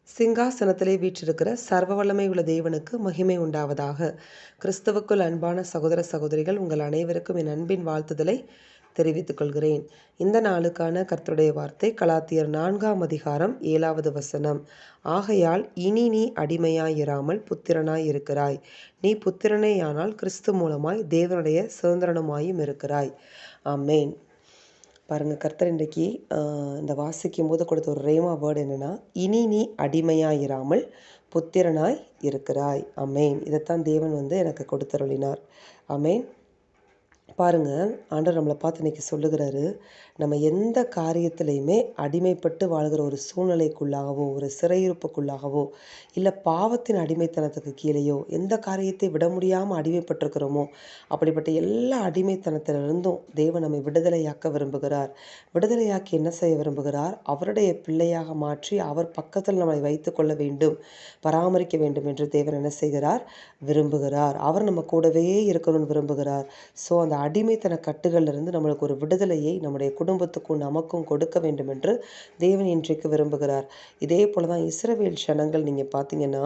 சிங்காசனத்திலே வீற்றிருக்கிற சர்வ வல்லமை உள்ள தேவனுக்கு மகிமை உண்டாவதாக. கிறிஸ்துவுக்குள் அன்பான சகோதர சகோதரிகள், உங்கள் அனைவருக்கும் என் அன்பின் வாழ்த்துதலை தெரிவித்துக் கொள்கிறேன். இந்த நாளுக்கான கர்த்தருடைய வார்த்தை கலாத்தியர் 4ஆம் அதிகாரம் 7வது வசனம். ஆகையால் இனி நீ அடிமையாயிராமல் புத்திரனாய் இருக்கிறாய். நீ புத்திரனேயானால் கிறிஸ்து மூலமாய் தேவனுடைய சுதந்திரனுமாயும் இருக்கிறாய். ஆமேன். பாருங்கள், கர்த்தர் இன்றைக்கி இந்த வாசிக்கும் போது கொடுத்த ஒரு ரேமா வேர்டு என்னென்னா, இனி நீ அடிமையாயிராமல் புத்திரனாய் இருக்கிறாய். அமேன். இதைத்தான் தேவன் எனக்கு கொடுத்தருளினார். அமேன். பாருங்கள், ஆண்டவர் நம்மளை பார்த்து இன்றைக்கி சொல்லுகிறாரு, நம்ம எந்த காரியத்திலையுமே அடிமைப்பட்டு வாழ்கிற ஒரு சூழ்நிலைக்குள்ளாகவோ, ஒரு சிறையிருப்புக்குள்ளாகவோ, இல்லை பாவத்தின் அடிமைத்தனத்துக்கு கீழேயோ எந்த காரியத்தை விட முடியாமல் அடிமைப்பட்டிருக்கிறோமோ, அப்படிப்பட்ட எல்லா அடிமைத்தனத்திலிருந்தும் தேவன் நம்மை விடுதலையாக்க விரும்புகிறார். விடுதலையாக்கி என்ன செய்ய விரும்புகிறார்? அவருடைய பிள்ளையாக மாற்றி அவர் பக்கத்தில் நம்மை வைத்து கொள்ள வேண்டும், பராமரிக்க வேண்டும் என்று தேவன் என்ன செய்கிறார்? விரும்புகிறார். அவர் நம்ம கூடவே இருக்கணும்னு விரும்புகிறார். ஸோ அந்த அடிமைத்தன கட்டுகளிலிருந்து நம்மளுக்கு ஒரு விடுதலையை நம்முடைய குடும்பத்துக்கும் நமக்கும் கொடுக்க வேண்டும் என்று தேவன் இன்றைக்கு விரும்புகிறார். இதே போல தான் இஸ்ரவேல் ஜனங்கள் நீங்கள் பார்த்தீங்கன்னா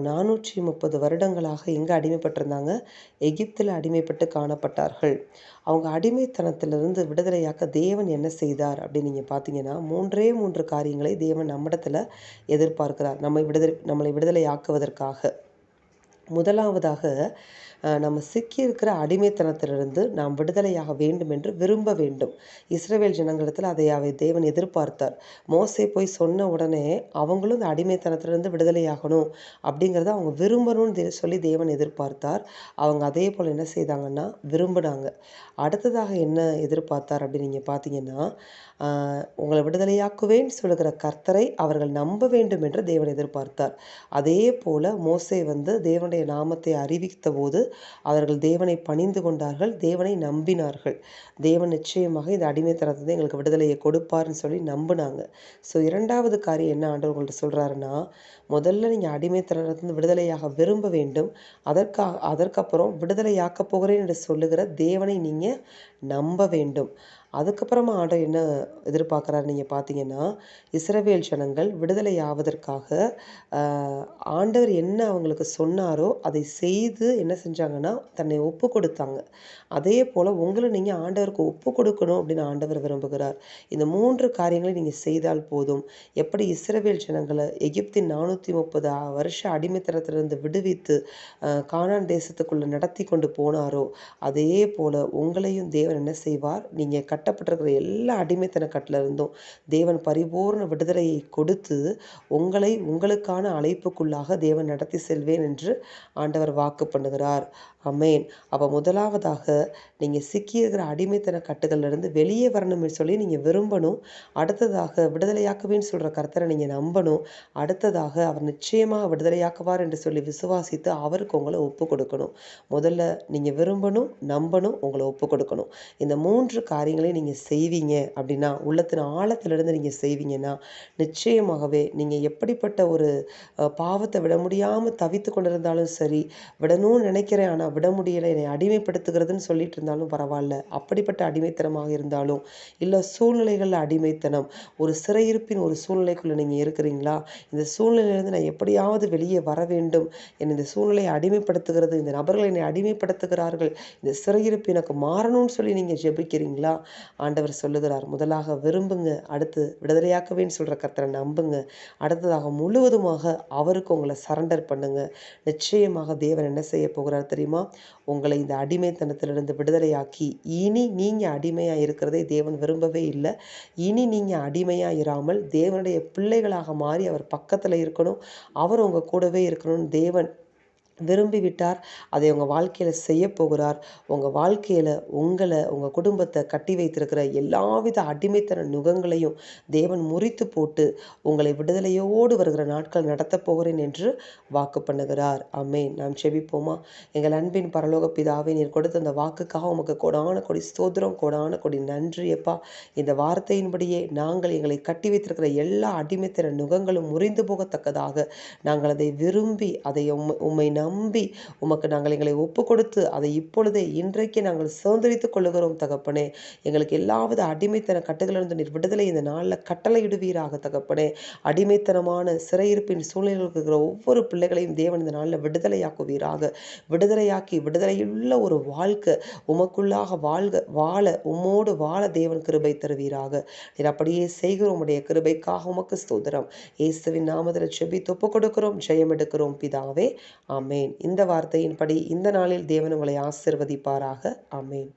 430 வருடங்களாக எங்கே அடிமைப்பட்டிருந்தாங்க? எகிப்தில் அடிமைப்பட்டு காணப்பட்டார்கள். அவங்க அடிமைத்தனத்திலிருந்து விடுதலையாக்க தேவன் என்ன செய்தார் அப்படின்னு நீங்கள் பார்த்தீங்கன்னா, 3 காரியங்களை தேவன் நம்மிடத்தில் எதிர்பார்க்கிறார் நம்மளை விடுதலையாக்குவதற்காக. முதலாவதாக, நம்ம சிக்கியிருக்கிற அடிமைத்தனத்திலிருந்து நாம் விடுதலையாக வேண்டும் என்று விரும்ப வேண்டும். இஸ்ரவேல் ஜனங்களிடத்தில் அதை தேவன் எதிர்பார்த்தார். மோசே போய் சொன்ன உடனே அவங்களும் இந்த அடிமைத்தனத்திலிருந்து விடுதலையாகணும் அப்படிங்கிறத அவங்க விரும்பணும்னு சொல்லி தேவன் எதிர்பார்த்தார். அவங்க அதே போல் என்ன செய்தாங்கன்னா விரும்பினாங்க. அடுத்ததாக என்ன எதிர்பார்த்தார் அப்படின்னு நீங்கள் பார்த்தீங்கன்னா, உங்களை விடுதலையாக்குவேன்னு சொல்லுகிற கர்த்தரை அவர்கள் நம்ப வேண்டும் என்று தேவன் எதிர்பார்த்தார். அதே போல் மோசே தேவனுடைய நாமத்தை அறிவித்த போது அவர்கள் தேவனை பணிந்து கொண்டார்கள், தேவனை நம்பினார்கள். தேவன் நிச்சயமாக இந்த அடிமைத்தனத்தை எங்களுக்கு விடுதலையை கொடுப்பார்னு சொல்லி நம்பினாங்க. ஸோ 2வது காரியம் என்ன ஆண்டவர் உங்கள்கிட்ட சொல்கிறாருன்னா, முதல்ல நீங்கள் அடிமைத்தனத்திலிருந்து விடுதலையாக விரும்ப வேண்டும். அதற்கப்புறம் விடுதலையாக்க போகிறேன் என்று சொல்லுகிற தேவனை நீங்கள் நம்ப வேண்டும். அதுக்கப்புறமா ஆண்டவர் என்ன எதிர்பார்க்குறாரு நீங்கள் பார்த்தீங்கன்னா, இஸ்ரவேல் ஜனங்கள் விடுதலை ஆவதற்காக ஆண்டவர் என்ன அவங்களுக்கு சொன்னாரோ அதை செய்து என்ன செஞ்சாங்கன்னா தன்னை ஒப்பு கொடுத்தாங்க. அதே போல் உங்களை நீங்கள் ஆண்டவருக்கு ஒப்பு கொடுக்கணும் அப்படின்னு ஆண்டவர் விரும்புகிறார். இந்த 3 காரியங்களை நீங்கள் செய்தால் போதும். எப்படி இஸ்ரவேல் ஜனங்களை எகிப்தின் 430 வருஷ அடிமைத்தனத்திலிருந்து விடுவித்து கானான் தேசத்துக்குள்ளே நடத்தி கொண்டு போனாரோ, அதே போல் உங்களையும் தேவன் என்ன செய்வார்? நீங்கள் கட்டப்பட்டிருக்கிற எல்லா அடிமைத்தன கட்டிலிருந்தும் தேவன் பரிபூர்ண விடுதலையை கொடுத்து உங்களுக்கான அழைப்புக்குள்ளாக தேவன் நடத்தி செல்வேன் என்று ஆண்டவர் வாக்கு பண்ணுகிறார். அமேன். அப்போ முதலாவதாக நீங்கள் சிக்கியிருக்கிற அடிமைத்தன கட்டுகளிலிருந்து வெளியே வரணும்னு சொல்லி நீங்கள் விரும்பணும். அடுத்ததாக விடுதலையாக்குவேன்னு சொல்கிற கர்த்தரை நீங்கள் நம்பணும். அடுத்ததாக அவர் நிச்சயமாக விடுதலையாக்குவார் என்று சொல்லி விசுவாசித்து அவருக்கு உங்களை ஒப்பு கொடுக்கணும். முதல்ல நீங்கள் விரும்பணும், நம்பணும், உங்களை ஒப்பு கொடுக்கணும். இந்த 3 காரியங்களையும் நீங்கள் செய்வீங்க அப்படின்னா, உள்ளத்தின் ஆழத்திலிருந்து நீங்கள் செய்வீங்கன்னா, நிச்சயமாகவே நீங்கள் எப்படிப்பட்ட ஒரு பாவத்தை விட முடியாமல் தவித்து கொண்டிருந்தாலும் சரி, விடணும்னு நினைக்கிறேன் ஆனால் விட முடியலை, என்னை அடிமைப்படுத்துகிறதுன்னு சொல்லிட்டு இருந்தாலும் பரவாயில்ல, அப்படிப்பட்ட அடிமைத்தனமாக இருந்தாலும், இல்லை சூழ்நிலைகளில் அடிமைத்தனம், ஒரு சிறையிருப்பின் ஒரு சூழ்நிலைக்குள்ளே நீங்கள் இருக்கிறீங்களா? இந்த சூழ்நிலையிலேருந்து நான் எப்படியாவது வெளியே வர வேண்டும், என்னை இந்த சூழ்நிலையை அடிமைப்படுத்துகிறது, இந்த நபர்கள் என்னை அடிமைப்படுத்துகிறார்கள், இந்த சிறையிருப்பு எனக்கு மாறணும்னு சொல்லி நீங்கள் ஜெபிக்கிறீங்களா? ஆண்டவர் சொல்லுகிறார், முதலாக விரும்புங்க, அடுத்து விடுதலையாக்கவேன்னு சொல்கிற கர்த்தரை நம்புங்க, அடுத்ததாக முழுவதுமாக அவருக்கு உங்களை சரண்டர் பண்ணுங்க. நிச்சயமாக தேவன் என்ன செய்ய போகிறார் தெரியுமா? உங்களை இந்த அடிமைத்தனத்திலிருந்து விடுதலையாக்கி இனி நீங்கள் அடிமையாக இருக்கிறதை தேவன் விரும்பவே இல்லை. இனி நீங்கள் அடிமையாக இராமல் தேவனுடைய பிள்ளைகளாக மாறி அவர் பக்கத்தில் இருக்கணும், அவர் உங்கள் கூடவே இருக்கணும்னு தேவன் விரும்பிவிட்டார். அதை உங்கள் வாழ்க்கையில் செய்ய போகிறார். உங்கள் வாழ்க்கையில் உங்கள் குடும்பத்தை கட்டி வைத்திருக்கிற எல்லாவித அடிமைத்தன நுகங்களையும் தேவன் முறித்து போட்டு உங்களை விடுதலையோடு வருகிற நாட்கள் நடத்தப் போகிறேன் என்று வாக்கு பண்ணுகிறார். ஆமென். நாம் செபிப்போமா? எங்கள் அன்பின் பரலோக பிதாவே, நீர் கொடுத்த அந்த வாக்குக்காக உமக்கு கொடான கொடி ஸ்தோத்திரம், கொடான கொடி நன்றி அப்பா. இந்த வார்த்தையின்படியே நாங்கள் எங்களை கட்டி வைத்திருக்கிற எல்லா அடிமைத்தன நுகங்களும் முறிந்து போகத்தக்கதாக நாங்கள் அதை விரும்பி அதை உம்மை நம்பி உமக்கு நாங்கள் எங்களை ஒப்பு கொடுத்து அதை இப்பொழுதே இன்றைக்கு நாங்கள் சுதந்திரித்துக் கொள்ளுகிறோம் தகப்பனே. எங்களுக்கு எல்லாவித அடிமைத்தன கட்டுகளிலிருந்து நீர் விடுதலை இந்த நாளில் கட்டளையிடுவீராக தகப்பனே. அடிமைத்தனமான சிறையிருப்பின் சூழ்நிலைகளுக்கு இருக்கிற ஒவ்வொரு பிள்ளைகளையும் தேவன் இந்த நாளில் விடுதலையாக்குவீராக. விடுதலையாக்கி விடுதலையுள்ள ஒரு வாழ்க்கை உமக்குள்ளாக வாழ உம்மோடு வாழ தேவன் கிருபை தருவீராக. நீர் அப்படியே செய்கிறோம். உம்முடைய கிருபைக்காக உமக்கு ஸ்தோத்திரம். இயேசுவின் நாமத்தில் செபித்து ஒப்புக் கொடுக்கிறோம். ஜெயம் எடுக்கிறோம் பிதாவே. ஆமேன். இந்த வார்த்தையின்படி இந்த நாளில் தேவன் உங்களை ஆசீர்வதிப்பாராக. ஆமேன்.